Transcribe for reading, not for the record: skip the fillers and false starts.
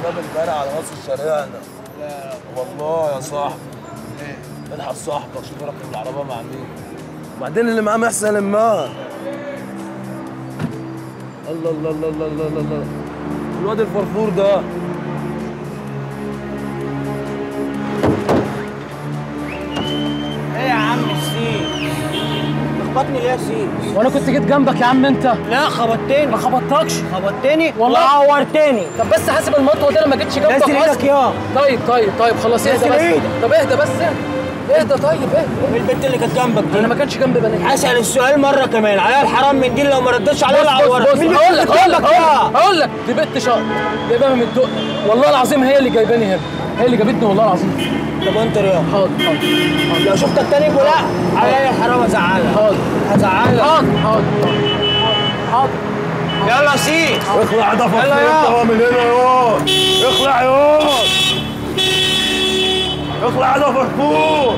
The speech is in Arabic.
جاب البارع على راس الشارع هنا. لا والله يا صاحبي. ايه؟ الحق صاحبك شوف راكب العربيه مع مين. وبعدين اللي معاه محسن المال. الله الله الله الله الله الله. الواد الفرفور ده. ايه يا عم السيس؟ تخبطني ليه يا سيس؟ وانا كنت جيت جنبك يا عم انت. لا خبطتني. ما خبطتكش. خبطتني والله عورتني. طب بس حاسب المطوه دي انا ما جيتش جنبك نزل ايدك يا. طيب خلاص اهدى نزل بس. ايدك. طب اهدى بس اهدى طيب اهدى. البنت اللي كانت جنبك دي انا ما كانش جنبي بنات. اسال السؤال مره كمان. عليها الحرام من دي لو ما ردتش عليها العورة. بص هقول لك دي بنت شقر جايباها من الدق. والله العظيم هي اللي جايباني هنا. هي اللي جابتني والله العظيم. طب انت رياض. حاضر لو شفتك تاني يقول لا عليا الحرام هزعلك. حاضر هزعلك. حاضر يلا يا سيس. اخلع ده يلا يا. من هنا يا. اخلع يا. اخلع ده فرفور.